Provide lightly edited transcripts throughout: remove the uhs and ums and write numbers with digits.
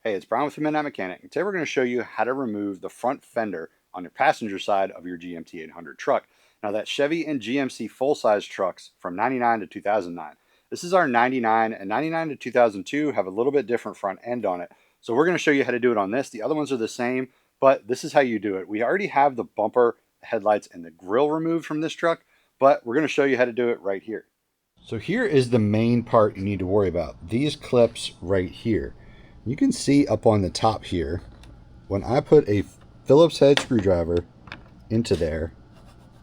Hey, it's Brian with the Midnight Mechanic, and today we're going to show you how to remove the front fender on your passenger side of your GMT-800 truck. Now that Chevy and GMC full-size trucks from 99 to 2009. This is our 99, and 99 to 2002 have a little bit different front end on it. So we're going to show you how to do it on this. The other ones are the same, but this is how you do it. We already have the bumper, the headlights, and the grille removed from this truck, but we're going to show you how to do it right here. So here is the main part you need to worry about. These clips right here. You can see up on the top here, when I put a Phillips head screwdriver into there,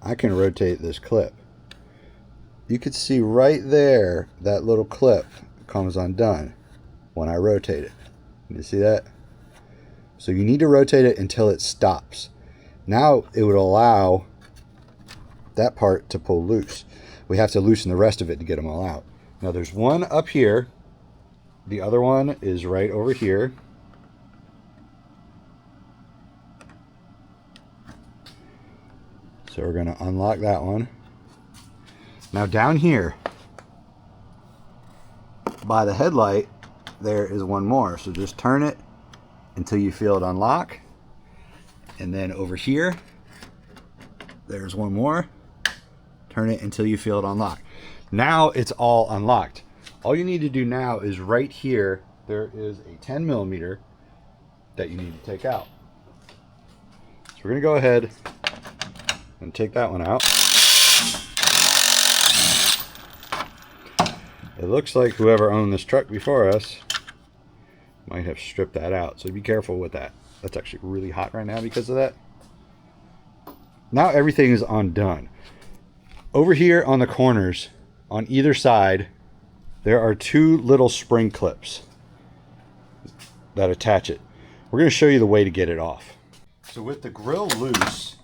I can rotate this clip. You can see right there, that little clip comes undone when I rotate it. You see that? So you need to rotate it until it stops. Now it would allow that part to pull loose. We have to loosen the rest of it to get them all out. Now there's one up here. The other one is right over here. So we're going to unlock that one. Now down here by the headlight, there is one more. So just turn it until you feel it unlock. And then over here, there's one more. Turn it until you feel it unlock. Now it's all unlocked. All you need to do now is right here, there is a 10 millimeter that you need to take out. So we're going to go ahead and take that one out. It looks like whoever owned this truck before us might have stripped that out. So be careful with that. That's actually really hot right now because of that. Now everything is undone. Over here on the corners, on either side, there are two little spring clips that attach it. We're going to show you the way to get it off. So with the grill loose,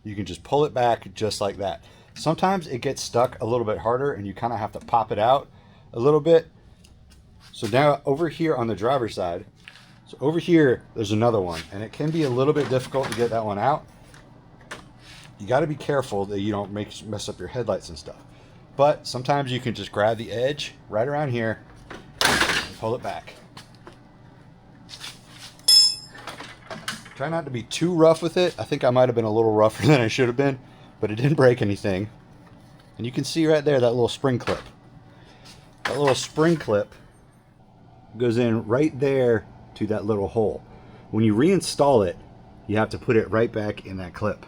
you can just pull it back just like that. Sometimes it gets stuck a little bit harder and you kind of have to pop it out a little bit. So now over here on the driver's side, so over here there's another one, and it can be a little bit difficult to get that one out. You got to be careful that you don't mess up your headlights and stuff. But sometimes you can just grab the edge right around here and pull it back. Try not to be too rough with it. I think I might have been a little rougher than I should have been, but it didn't break anything. And you can see right there that little spring clip. That little spring clip goes in right there to that little hole. When you reinstall it, you have to put it right back in that clip.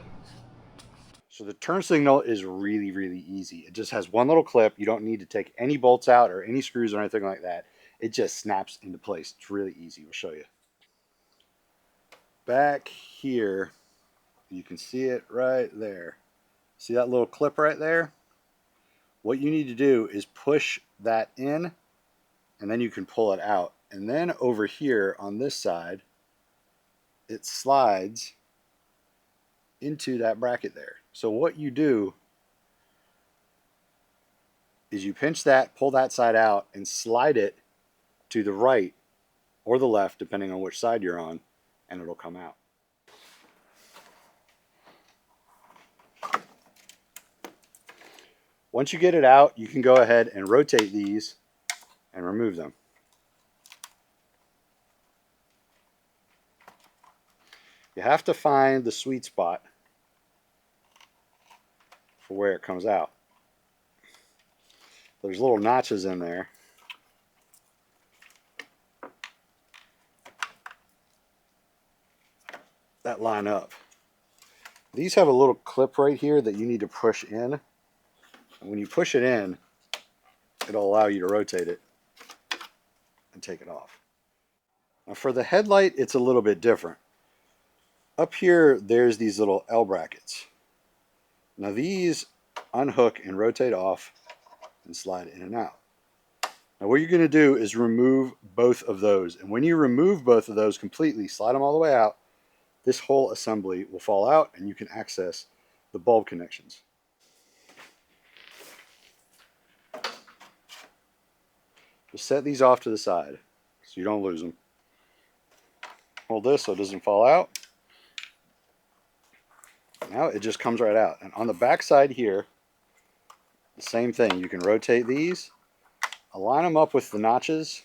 So the turn signal is really, really easy. It just has one little clip. You don't need to take any bolts out or any screws or anything like that. It just snaps into place. It's really easy. We'll show you. Back here, you can see it right there. See that little clip right there? What you need to do is push that in, and then you can pull it out. And then over here on this side, it slides into that bracket there. So what you do is you pinch that, pull that side out, and slide it to the right or the left, depending on which side you're on, and it'll come out. Once you get it out, you can go ahead and rotate these and remove them. You have to find the sweet spot for where it comes out. There's little notches in there. That line up. These have a little clip right here that you need to push in. And when you push it in, it'll allow you to rotate it and take it off. Now for the headlight, it's a little bit different. Up here, there's these little L brackets. Now these unhook and rotate off and slide in and out. Now what you're going to do is remove both of those. And when you remove both of those completely, slide them all the way out, this whole assembly will fall out and you can access the bulb connections. Just set these off to the side so you don't lose them. Hold this so it doesn't fall out. Now it just comes right out. And on the back side here, the same thing. You can rotate these, align them up with the notches,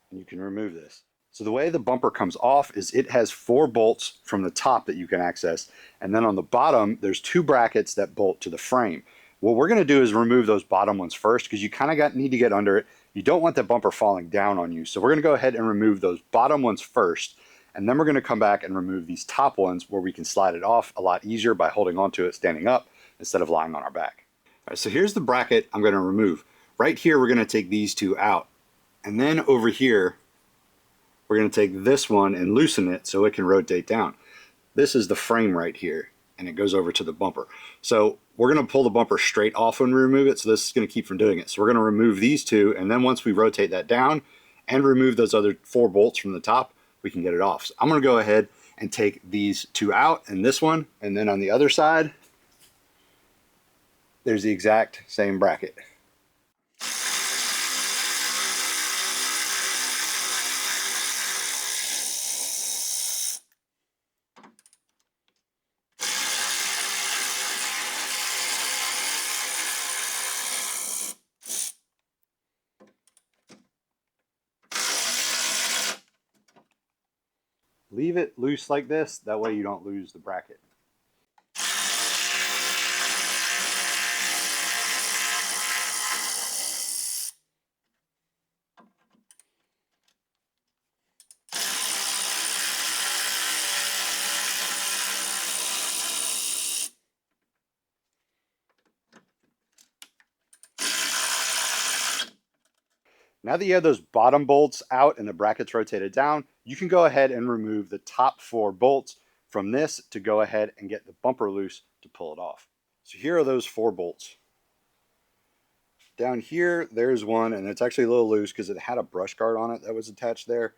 and you can remove this. So the way the bumper comes off is it has 4 bolts from the top that you can access, and then on the bottom there's 2 brackets that bolt to the frame. What we're going to do is remove those bottom ones first because you kind of need to get under it. You don't want that bumper falling down on you. So we're going to go ahead and remove those bottom ones first, and then we're going to come back and remove these top ones where we can slide it off a lot easier by holding onto it standing up instead of lying on our back. All right, so here's the bracket I'm going to remove. Right here we're going to take these 2 out, and then over here we're going to take this one and loosen it so it can rotate down. This is the frame right here, and it goes over to the bumper. So we're going to pull the bumper straight off when we remove it, so this is going to keep from doing it. So we're going to remove these 2, and then once we rotate that down and remove those other 4 bolts from the top, we can get it off. So I'm going to go ahead and take these 2 out and this one, and then on the other side, there's the exact same bracket. Leave it loose like this, that way you don't lose the bracket. Now that you have those bottom bolts out and the brackets rotated down, you can go ahead and remove the top 4 bolts from this to go ahead and get the bumper loose to pull it off. So here are those 4 bolts. Down here, there's one, and it's actually a little loose because it had a brush guard on it that was attached there.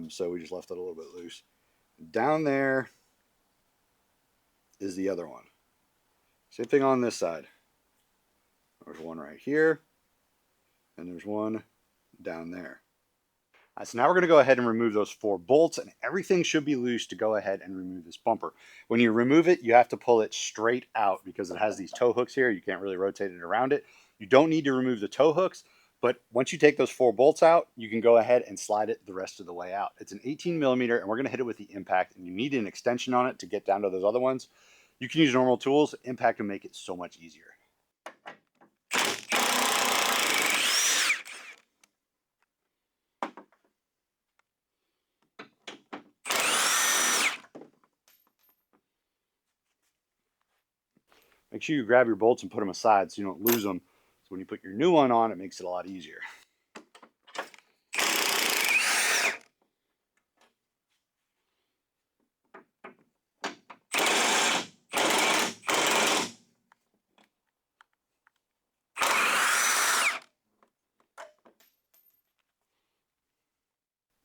So we just left it a little bit loose. Down there is the other one. Same thing on this side. There's one right here, and there's one down there. So now we're going to go ahead and remove those 4 bolts, and everything should be loose to go ahead and remove this bumper. When you remove it, you have to pull it straight out because it has these tow hooks here. You can't really rotate it around it. You don't need to remove the tow hooks, but once you take those 4 bolts out, you can go ahead and slide it the rest of the way out. It's an 18 millimeter, and we're going to hit it with the impact, and you need an extension on it to get down to those other ones. You can use normal tools. Impact will make it so much easier. Make sure you grab your bolts and put them aside so you don't lose them. So when you put your new one on, it makes it a lot easier.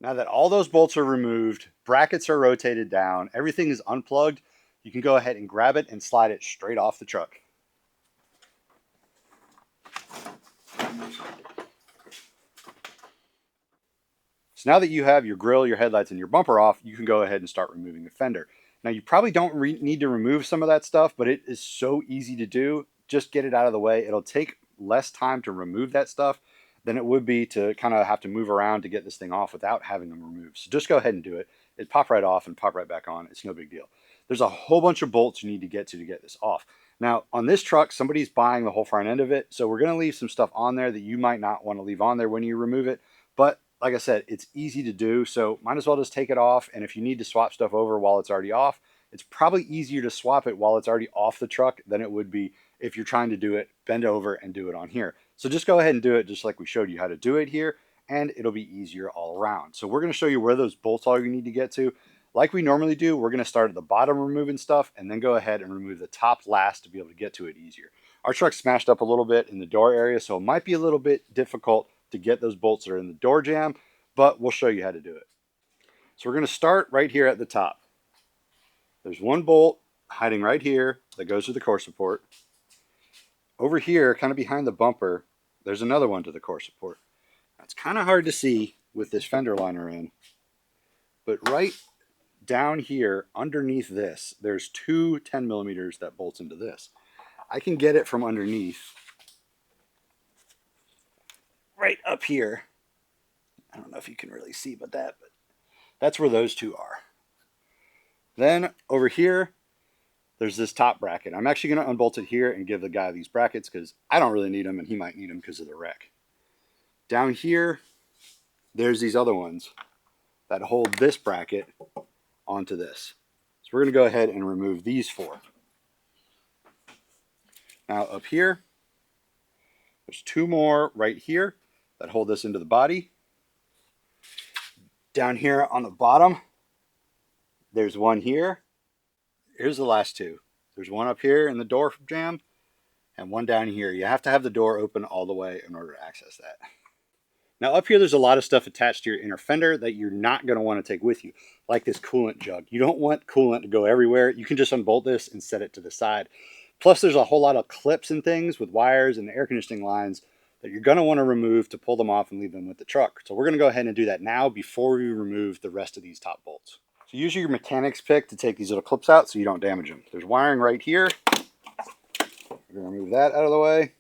Now that all those bolts are removed, brackets are rotated down, everything is unplugged, you can go ahead and grab it and slide it straight off the truck. So now that you have your grill, your headlights, and your bumper off, you can go ahead and start removing the fender. Now you probably don't need to remove some of that stuff, but it is so easy to do. Just get it out of the way. It'll take less time to remove that stuff than it would be to kind of have to move around to get this thing off without having them removed. So just go ahead and do it. It pop right off and pop right back on. It's no big deal. There's a whole bunch of bolts you need to get this off. Now on this truck, somebody's buying the whole front end of it. So we're going to leave some stuff on there that you might not want to leave on there when you remove it. But like I said, it's easy to do. So might as well just take it off. And if you need to swap stuff over while it's already off, it's probably easier to swap it while it's already off the truck than it would be if you're trying to do it, bend over and do it on here. So just go ahead and do it just like we showed you how to do it here, and it'll be easier all around. So we're going to show you where those bolts are you need to get to. Like we normally do, we're going to start at the bottom removing stuff and then go ahead and remove the top last to be able to get to it easier. Our truck's smashed up a little bit in the door area, so it might be a little bit difficult to get those bolts that are in the door jamb, but we'll show you how to do it. So we're going to start right here at the top. There's one bolt hiding right here that goes to the core support. Over here, kind of behind the bumper, there's another one to the core support. It's kind of hard to see with this fender liner in, but right down here underneath this, there's 2 10 millimeters that bolts into this. I can get it from underneath right up here I don't know if you can really see but that's where those two are. Then over here, there's this top bracket. I'm actually going to unbolt it here and give the guy these brackets because I don't really need them and he might need them because of the wreck. Down here, there's these other ones that hold this bracket onto this. So we're going to go ahead and remove these four. Now up here, there's two more right here that hold this into the body. Down here on the bottom, there's one here. Here's the last two. There's one up here in the door jamb and one down here. You have to have the door open all the way in order to access that. Now up here, there's a lot of stuff attached to your inner fender that you're not going to want to take with you, like this coolant jug. You don't want coolant to go everywhere. You can just unbolt this and set it to the side. Plus, there's a whole lot of clips and things with wires and air conditioning lines that you're going to want to remove to pull them off and leave them with the truck. So we're going to go ahead and do that now before we remove the rest of these top bolts. So use your mechanic's pick to take these little clips out so you don't damage them. There's wiring right here. We're going to remove that out of the way.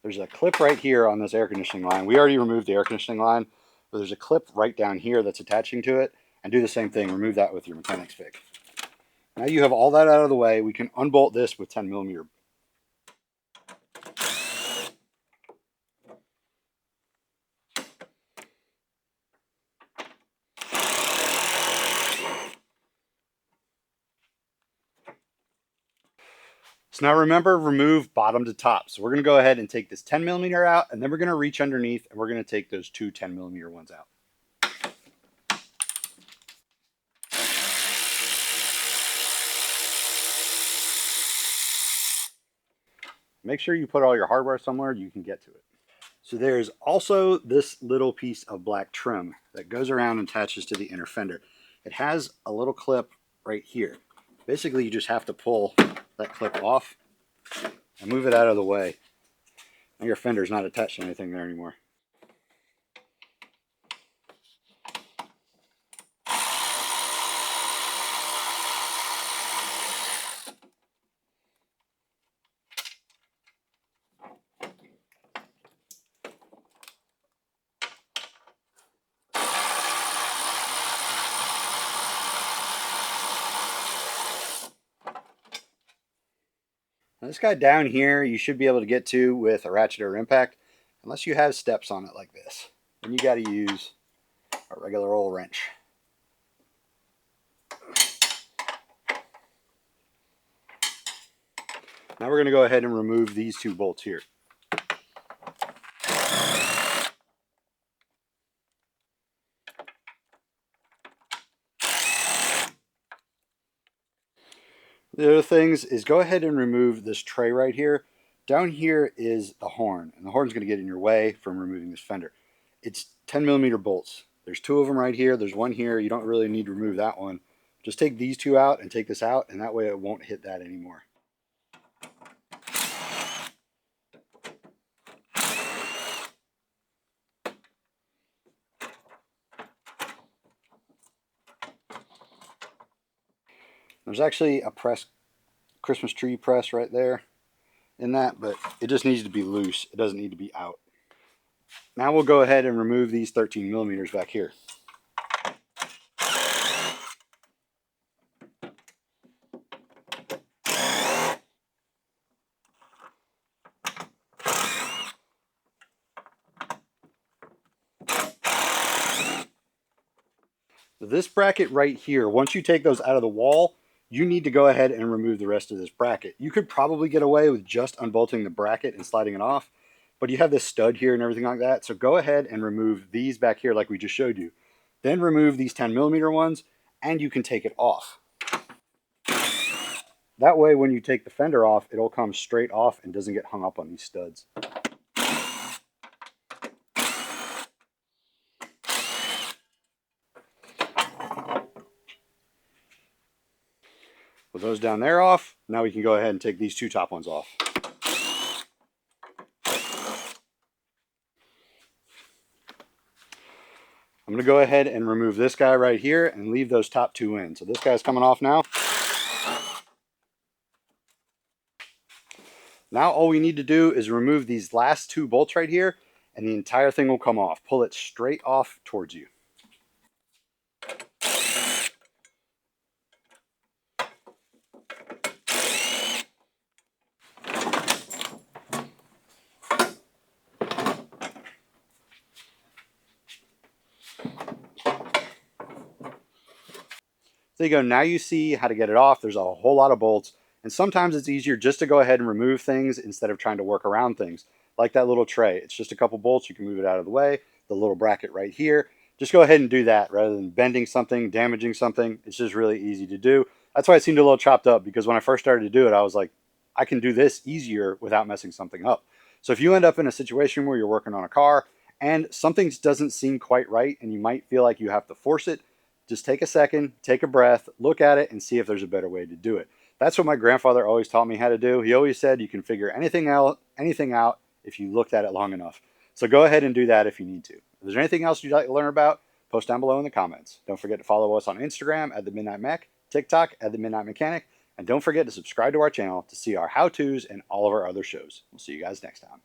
There's a clip right here on this air conditioning line. We already removed the air conditioning line, but there's a clip right down here that's attaching to it. And do the same thing, remove that with your mechanic's pick. Now you have all that out of the way, we can unbolt this with 10mm. So now remember, remove bottom to top. So we're going to go ahead and take this 10mm out, and then we're going to reach underneath, and we're going to take those two 10mm ones out. Make sure you put all your hardware somewhere you can get to it. So there's also this little piece of black trim that goes around and attaches to the inner fender. It has a little clip right here. Basically, you just have to pull that clip off and move it out of the way. Now your fender's not attached to anything there anymore. Now this guy down here you should be able to get to with a ratchet or impact, unless you have steps on it like this. Then you got to use a regular old wrench. Now we're going to go ahead and remove these two bolts here. The other things is go ahead and remove this tray right here. Down here is the horn, and the horn's going to get in your way from removing this fender. It's 10mm bolts. There's two of them right here. There's one here. You don't really need to remove that one. Just take these two out and take this out, and that way it won't hit that anymore. There's actually a Christmas tree press right there in that, but it just needs to be loose. It doesn't need to be out. Now we'll go ahead and remove these 13mm back here. This bracket right here, once you take those out of the wall, you need to go ahead and remove the rest of this bracket. You could probably get away with just unbolting the bracket and sliding it off, but you have this stud here and everything like that. So go ahead and remove these back here like we just showed you. Then remove these 10mm ones and you can take it off. That way when you take the fender off, it'll come straight off and doesn't get hung up on these studs. With those down there off, now we can go ahead and take these two top ones off. I'm going to go ahead and remove this guy right here and leave those top two in. So this guy's coming off now. Now all we need to do is remove these last two bolts right here, and the entire thing will come off. Pull it straight off towards you. There you go. Now you see how to get it off. There's a whole lot of bolts. And sometimes it's easier just to go ahead and remove things instead of trying to work around things. Like that little tray. It's just a couple bolts. You can move it out of the way. The little bracket right here. Just go ahead and do that rather than bending something, damaging something. It's just really easy to do. That's why it seemed a little chopped up, because when I first started to do it, I was like, I can do this easier without messing something up. So if you end up in a situation where you're working on a car and something doesn't seem quite right and you might feel like you have to force it, just take a second, take a breath, look at it, and see if there's a better way to do it. That's what my grandfather always taught me how to do. He always said you can figure anything out if you looked at it long enough. So go ahead and do that if you need to. If there's anything else you'd like to learn about, post down below in the comments. Don't forget to follow us on Instagram at The Midnight Mech, TikTok at The Midnight Mechanic, and don't forget to subscribe to our channel to see our how-tos and all of our other shows. We'll see you guys next time.